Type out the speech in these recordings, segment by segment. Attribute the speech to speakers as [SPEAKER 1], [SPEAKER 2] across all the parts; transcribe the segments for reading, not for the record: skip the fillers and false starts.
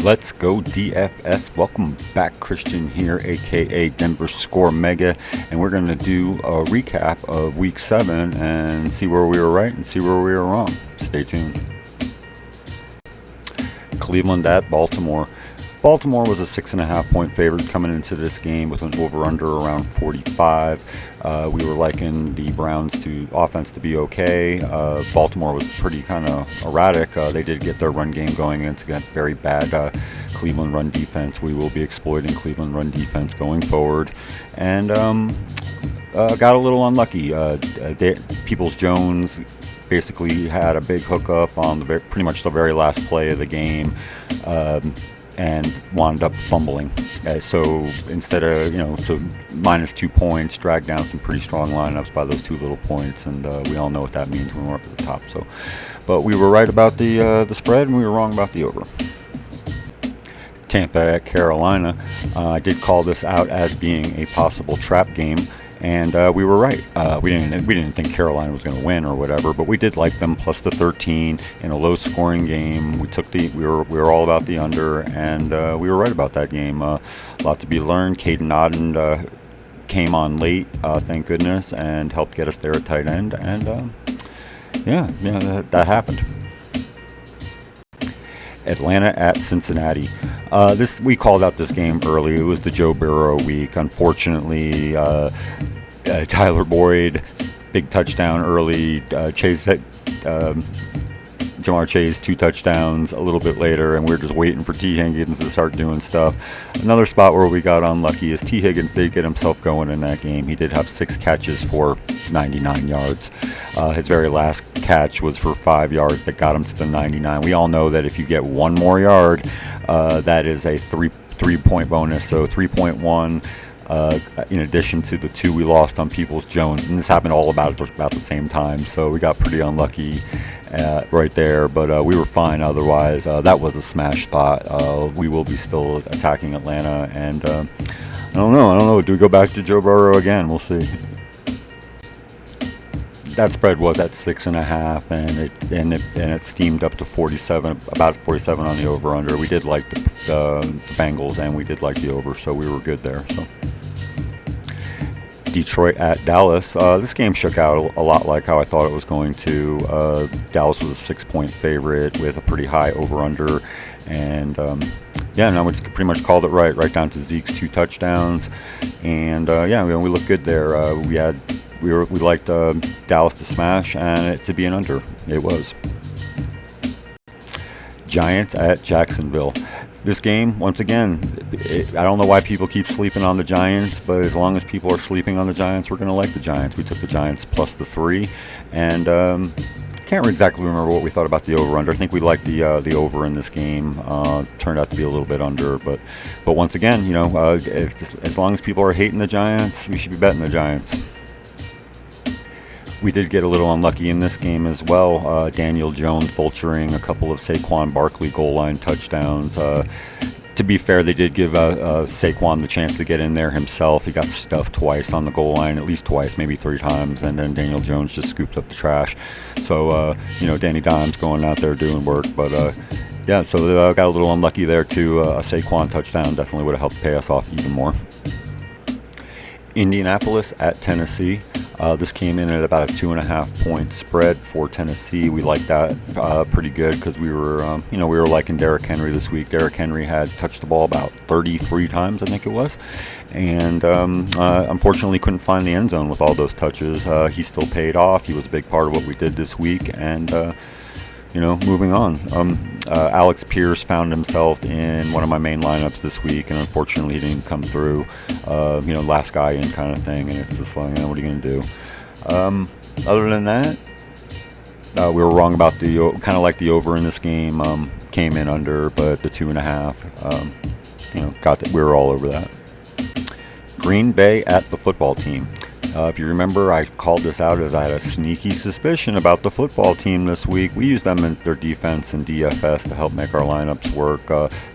[SPEAKER 1] Let's go DFS. Welcome back, Christian here, aka Denver Score Mega, and we're going to do a recap of Week 7 and see where we were right and see where we were wrong. Stay tuned. Cleveland at Baltimore. Baltimore was a 6.5 point favorite coming into this game with an over-under around 45. We were liking the Browns to offense to be okay. Baltimore was pretty kind of erratic. They did get their run game going against a very bad Cleveland run defense. We will be exploiting Cleveland run defense going forward. And got a little unlucky. Peoples-Jones basically had a big hookup on pretty much the very last play of the game. And wound up fumbling. So instead of, so -2 points, dragged down some pretty strong lineups by those 2 little points, and we all know what that means when we're up at the top. So, but we were right about the spread, and we were wrong about the over. Tampa at Carolina. I did call this out as being a possible trap game. And we were right. We didn't think Carolina was going to win or whatever, but we did like them plus the 13 in a low-scoring game. We were all about the under, and we were right about that game. A lot to be learned. Caden Nodden came on late, thank goodness, and helped get us there at tight end. And that happened. Atlanta at Cincinnati. We called out this game early. It was the Joe Burrow week. Unfortunately, Tyler Boyd, big touchdown early. Jamar Chase, 2 touchdowns a little bit later, and we're just waiting for T. Higgins to start doing stuff. Another spot where we got unlucky is T. Higgins did get himself going in that game. He did have 6 catches for 99 yards. His very last catch was for 5 yards that got him to the 99. We all know that if you get 1 more yard, that is a three-point bonus, so 3.1. In addition to the 2 we lost on Peoples-Jones, and this happened all about the same time, so we got pretty unlucky right there, but we were fine otherwise. That was a smash spot. We will be still attacking Atlanta, and I don't know, do we go back to Joe Burrow again? We'll see. That spread was at 6.5, and it steamed up to 47, about 47 on the over/under. We did like the Bengals, and we did like the over, so we were good there. So Detroit at Dallas. This game shook out a lot like how I thought it was going to. Dallas was a 6-point favorite with a pretty high over/under, and we pretty much called it right down to Zeke's 2 touchdowns, and we looked good there. We liked Dallas to smash and it to be an under. It was. Giants at Jacksonville. This game, once again, I don't know why people keep sleeping on the Giants, but as long as people are sleeping on the Giants, we're going to like the Giants. We took the Giants plus the 3, and can't exactly remember what we thought about the over/under. I think we liked the over in this game. Turned out to be a little bit under, but once again, as long as people are hating the Giants, we should be betting the Giants. We did get a little unlucky in this game as well. Daniel Jones vulturing a couple of Saquon Barkley goal line touchdowns. To be fair, they did give Saquon the chance to get in there himself. He got stuffed twice on the goal line, at least twice, maybe 3 times, and then Daniel Jones just scooped up the trash. So, Danny Dimes going out there doing work. But, so got a little unlucky there too. A Saquon touchdown definitely would have helped pay us off even more. Indianapolis at Tennessee. This came in at about a 2.5 point spread for Tennessee. We liked that pretty good because we were liking Derrick Henry this week. Derrick Henry had touched the ball about 33 times, I think it was, and unfortunately couldn't find the end zone with all those touches. He still paid off. He was a big part of what we did this week, and moving on. Alex Pierce found himself in one of my main lineups this week, and unfortunately he didn't come through. Last guy in kind of thing, and it's just like, what are you going to do? Other than that, we were wrong about kind of like the over in this game. Came in under, but the 2.5, we were all over that. Green Bay at the football team. If you remember, I called this out as I had a sneaky suspicion about the football team this week. We used them in their defense and DFS to help make our lineups work.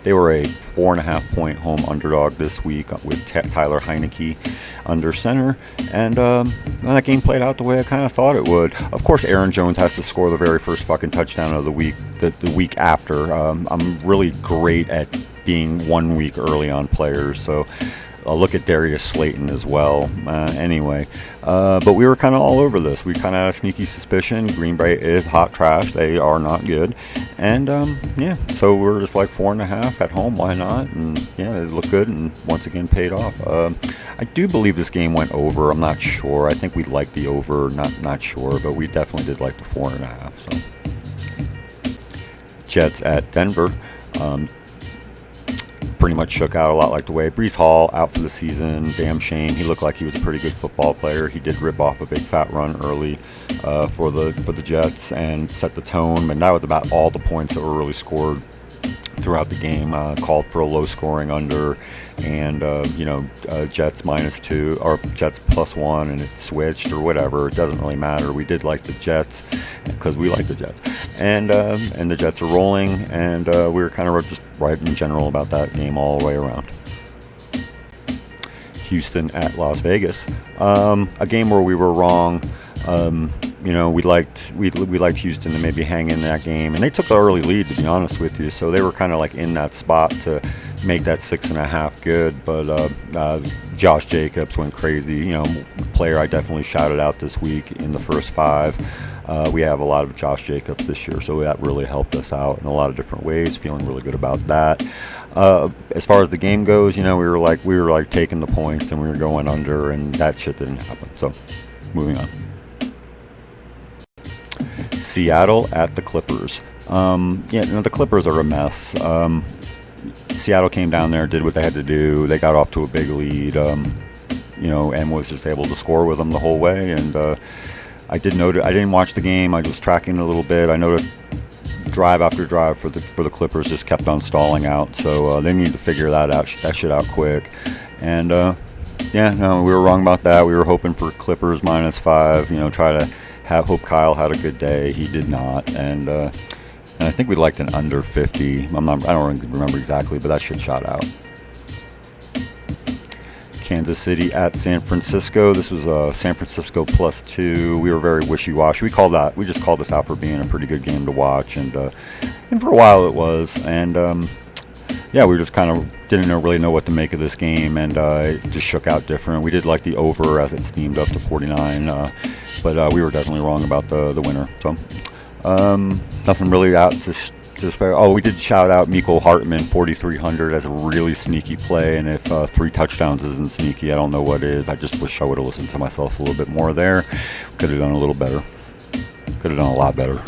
[SPEAKER 1] They were a 4.5-point home underdog this week with Tyler Heineke under center, and that game played out the way I kind of thought it would. Of course, Aaron Jones has to score the very first fucking touchdown of the week, the week after. I'm really great at being 1 week early on players, so I'll look at Darius Slayton as well. Anyway, but we were kind of all over this. We kind of had a sneaky suspicion. Green Bay is hot trash. They are not good. And, yeah, so we're just like 4.5 at home. Why not? And, yeah, it looked good and once again paid off. I do believe this game went over. I'm not sure. I think we liked the over. Not sure, but we definitely did like the 4.5. So, Jets at Denver. Pretty much shook out a lot like the way. Breece Hall out for the season. Damn shame. He looked like he was a pretty good football player. He did rip off a big fat run early for the Jets and set the tone. And that was about all the points that were really scored throughout the game. Called for a low scoring under, and Jets -2 or Jets +1, and it switched or whatever. It doesn't really matter. We did like the Jets because we like the Jets, and the Jets are rolling, and we were kind of just right in general about that game all the way around. Houston at Las Vegas, a game where we were wrong. We liked Houston to maybe hang in that game, and they took the early lead, to be honest with you. So they were kind of like in that spot to make that 6.5 good. But Josh Jacobs went crazy. Player I definitely shouted out this week in the first 5. We have a lot of Josh Jacobs this year, so that really helped us out in a lot of different ways. Feeling really good about that. As far as the game goes, we were like taking the points and we were going under, and that shit didn't happen. So moving on. Seattle at the Clippers. The Clippers are a mess. Seattle came down there, did what they had to do. They got off to a big lead, and was just able to score with them the whole way. And I didn't watch the game. I was tracking it a little bit. I noticed drive after drive for the Clippers just kept on stalling out. So they need to figure that shit out quick. And we were wrong about that. We were hoping for Clippers -5. Try to hope Kyle had a good day. He did not, and I think we liked an under 50. I don't remember exactly, but that shit shot out. Kansas City at San Francisco. This was San Francisco +2. We were very wishy-washy. We just called this out for being a pretty good game to watch, and for a while it was, and we just kind of didn't really know what to make of this game, and it just shook out different. We did like the over as it steamed up to 49, but we were definitely wrong about the winner. So nothing really out to spare. Oh, we did shout out Mecole Hardman 4,300 as a really sneaky play, and if 3 touchdowns isn't sneaky, I don't know what is. I just wish I would have listened to myself a little bit more there. Could have done a little better. Could have done a lot better.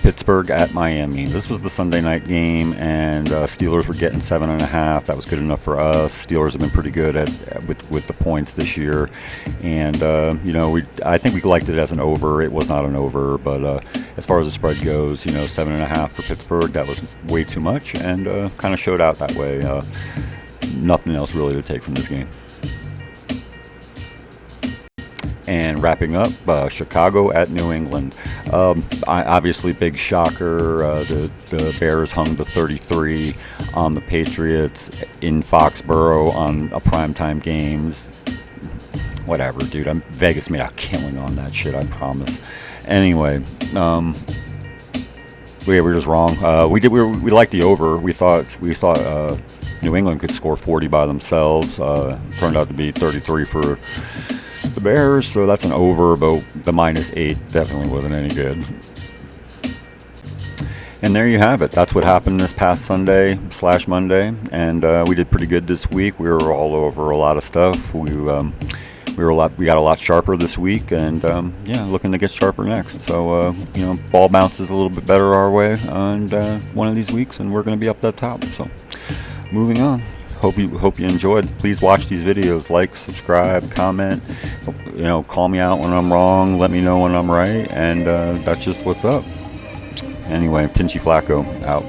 [SPEAKER 1] Pittsburgh at Miami. This was the Sunday night game, and Steelers were getting 7.5. That was good enough for us. Steelers have been pretty good with the points this year, and I think we liked it as an over. It was not an over, but as far as the spread goes, 7.5 for Pittsburgh. That was way too much, and kind of showed out that way. Nothing else really to take from this game. And wrapping up, Chicago at New England. Obviously, big shocker. The Bears hung the 33 on the Patriots in Foxborough on a primetime games. Whatever, dude. Vegas made a killing on that shit, I promise. Anyway, we were just wrong. We liked the over. We thought New England could score 40 by themselves. Turned out to be 33 for the Bears, so that's an over, but the -8 definitely wasn't any good. And there you have it. That's what happened this past Sunday/Monday, and we did pretty good this week. We were all over a lot of stuff. We got a lot sharper this week, and looking to get sharper next. So ball bounces a little bit better our way, and one of these weeks, and we're going to be up that top. So moving on. Hope you enjoyed. Please watch these videos. Like, subscribe, comment. Call me out when I'm wrong. Let me know when I'm right. And that's just what's up. Anyway, Pinchy Flacco out.